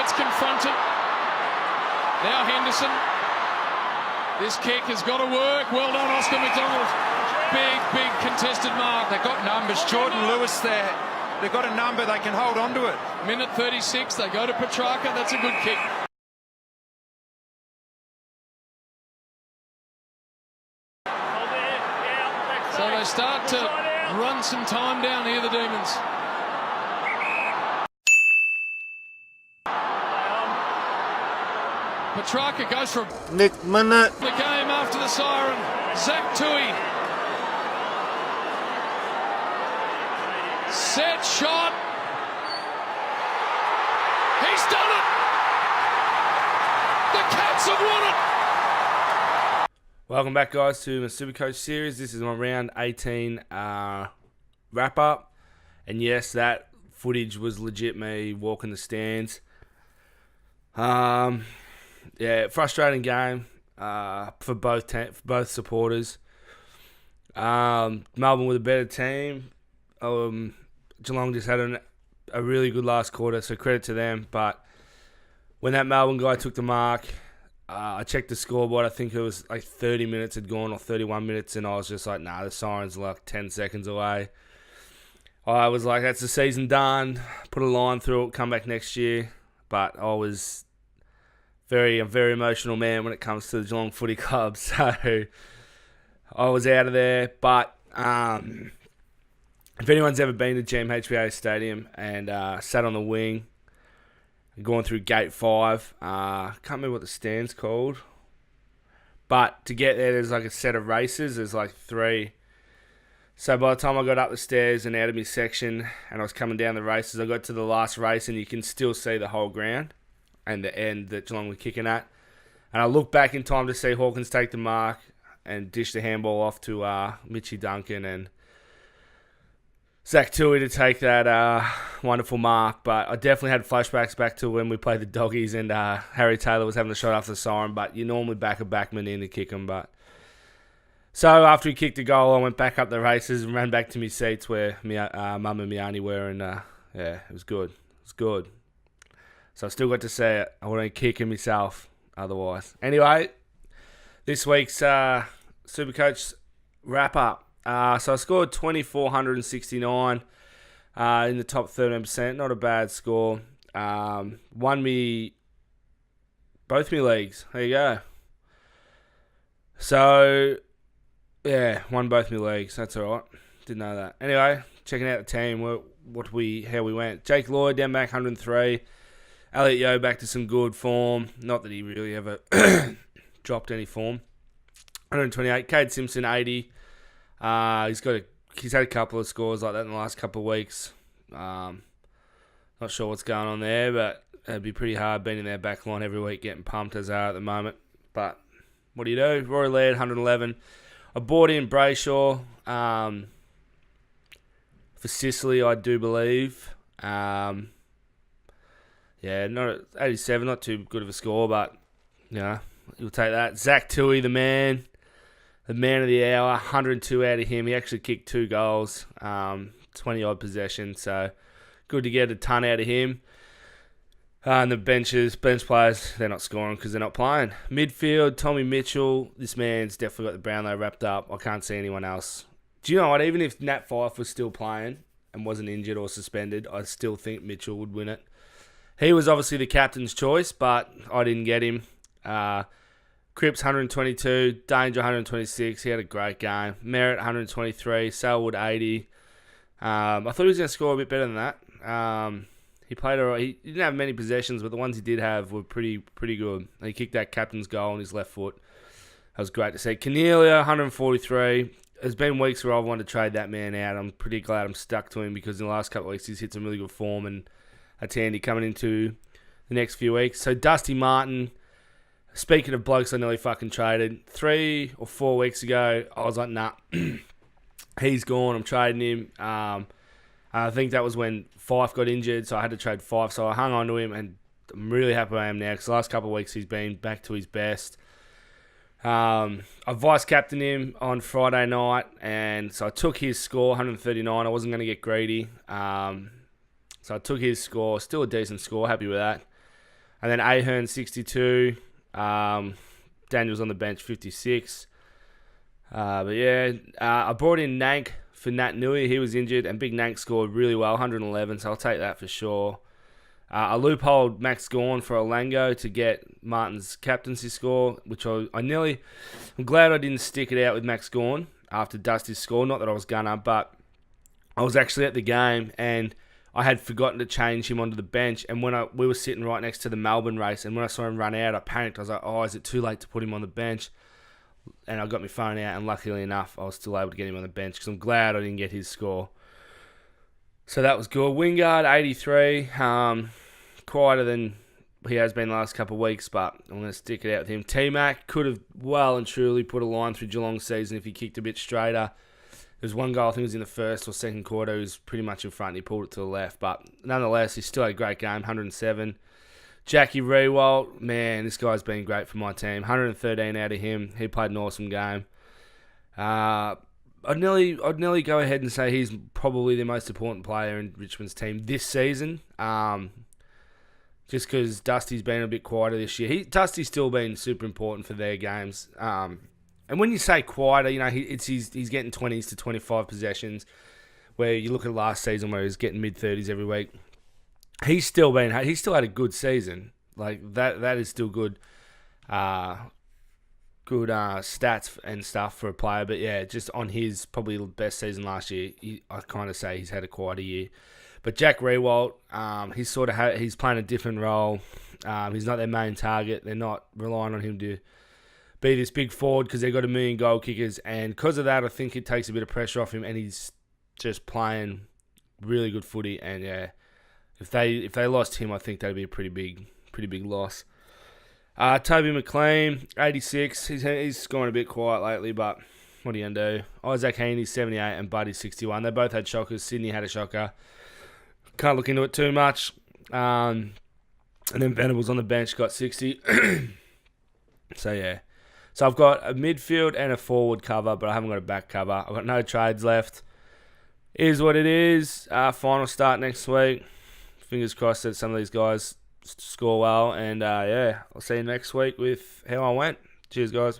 gets confronted. Now Henderson. This kick has got to work. Well done, Oscar McDonald. Big contested mark. They've got numbers. Jordan Lewis there. They've got a number. They can hold on to it. Minute 36. They go to Petrarca. That's a good kick. So they start to run some time down here, the Demons. Petrarca goes for Nick Minute. the game after the siren. Zach Tui. Set shot. He's done it. The Cats have won it. Welcome back, guys, to my Supercoach series. This is my round 18 wrap up. And yes, that footage was legit me walking the stands. Yeah, frustrating game for both supporters. Melbourne with a better team. Geelong just had a really good last quarter, so credit to them. But when that Melbourne guy took the mark, I checked the scoreboard. I think it was like 30 minutes had gone or 31 minutes, and I was just like, nah, the siren's like 10 seconds away. I was like, that's the season done. Put a line through it, come back next year. But I was a very emotional man when it comes to the Geelong Footy Club, so I was out of there. But if anyone's ever been to GMHBA Stadium and sat on the wing, going through Gate 5, can't remember what the stand's called, but to get there's like a set of races. There's like 3. So by the time I got up the stairs and out of my section and I was coming down the races, I got to the last race and you can still see the whole ground and the end that Geelong were kicking at. And I looked back in time to see Hawkins take the mark and dish the handball off to Mitchie Duncan and Zach Tui to take that wonderful mark. But I definitely had flashbacks back to when we played the Doggies and Harry Taylor was having a shot after the siren, but you normally back a backman in to kick him. But so after he kicked the goal, I went back up the races and ran back to my seats where Mum and my auntie were, and yeah, it was good. It was good. So I still got to see it. I wouldn't kick him myself otherwise. Anyway, this week's Supercoach wrap-up. So I scored 2,469 in the top 13%. Not a bad score. Won me both my leagues. There you go. So, yeah, won both my leagues. That's all right. Didn't know that. Anyway, checking out the team, how we went. Jake Lloyd down back 103. Elliot Yeo back to some good form. Not that he really ever dropped any form. 128. Cade Simpson 80. He's had a couple of scores like that in the last couple of weeks. Not sure what's going on there, but it'd be pretty hard being in their back line every week getting pumped as they are at the moment. But what do you do? Rory Laird 111. I bought in Brayshaw for Sicily, I do believe. Yeah, not 87, not too good of a score, but yeah, you'll take that. Zach Tui, the man of the hour, 102 out of him. He actually kicked 2 goals, 20-odd possessions, so good to get a ton out of him. And the bench players, they're not scoring because they're not playing. Midfield, Tommy Mitchell, this man's definitely got the Brownlow wrapped up. I can't see anyone else. Do you know what? Even if Nat Fyfe was still playing and wasn't injured or suspended, I still think Mitchell would win it. He was obviously the captain's choice, but I didn't get him. Cripps 122, Danger 126. He had a great game. Merritt 123, Selwood 80. I thought he was going to score a bit better than that. He played alright. He didn't have many possessions, but the ones he did have were pretty good. He kicked that captain's goal on his left foot. That was great to see. Cornelia 143. There's been weeks where I've wanted to trade that man out. I'm pretty glad I'm stuck to him because in the last couple of weeks he's hit some really good form and that's handy coming into the next few weeks. So Dusty Martin, speaking of blokes I nearly fucking traded, 3 or 4 weeks ago, I was like, nah, he's gone. I'm trading him. I think that was when Fyfe got injured, so I had to trade Fyfe. So I hung on to him, and I'm really happy I am now because the last couple of weeks he's been back to his best. I vice-captained him on Friday night, and so I took his score, 139. I wasn't going to get greedy. So I took his score, still a decent score, happy with that. And then Ahern, 62. Daniels on the bench, 56. But yeah, I brought in Nank for Nat Nui. He was injured, and Big Nank scored really well, 111, so I'll take that for sure. I loopholed Max Gawn for Olango to get Martin's captaincy score, which I'm glad I didn't stick it out with Max Gawn after Dusty's score. Not that I was gonna, but I was actually at the game, and I had forgotten to change him onto the bench, and when we were sitting right next to the Melbourne race, and when I saw him run out, I panicked. I was like, oh, is it too late to put him on the bench? And I got my phone out, and luckily enough, I was still able to get him on the bench, because I'm glad I didn't get his score. So that was good. Wingard, 83. Quieter than he has been the last couple of weeks, but I'm going to stick it out with him. T-Mac could have well and truly put a line through Geelong's season if he kicked a bit straighter. There's one goal, I think it was in the first or second quarter, he was pretty much in front, he pulled it to the left, but nonetheless, he still had a great game, 107. Jackie Rewalt, man, this guy's been great for my team, 113 out of him, he played an awesome game. I'd nearly go ahead and say he's probably the most important player in Richmond's team this season, just because Dusty's been a bit quieter this year. Dusty's still been super important for their games. And when you say quieter, he's getting 20s to 25 possessions, where you look at last season where he's getting mid-30s every week. He's still had a good season. Like, that is still good stats and stuff for a player. But yeah, just on his probably best season last year, I kind of say he's had a quieter year. But Jack Rewalt, he's playing a different role. He's not their main target. They're not relying on him to be this big forward because they've got 1 million goal kickers. And because of that, I think it takes a bit of pressure off him, and he's just playing really good footy. And yeah, if they lost him, I think that'd be a pretty big loss. Toby McLean, 86. He's scoring a bit quiet lately, but what are you going to do? Isaac Heaney, 78, and Buddy, 61. They both had shockers. Sydney had a shocker. Can't look into it too much. And then Venables on the bench got 60. So, yeah. So, I've got a midfield and a forward cover, but I haven't got a back cover. I've got no trades left. Is what it is. Final start next week. Fingers crossed that some of these guys score well. And, yeah, I'll see you next week with how I went. Cheers, guys.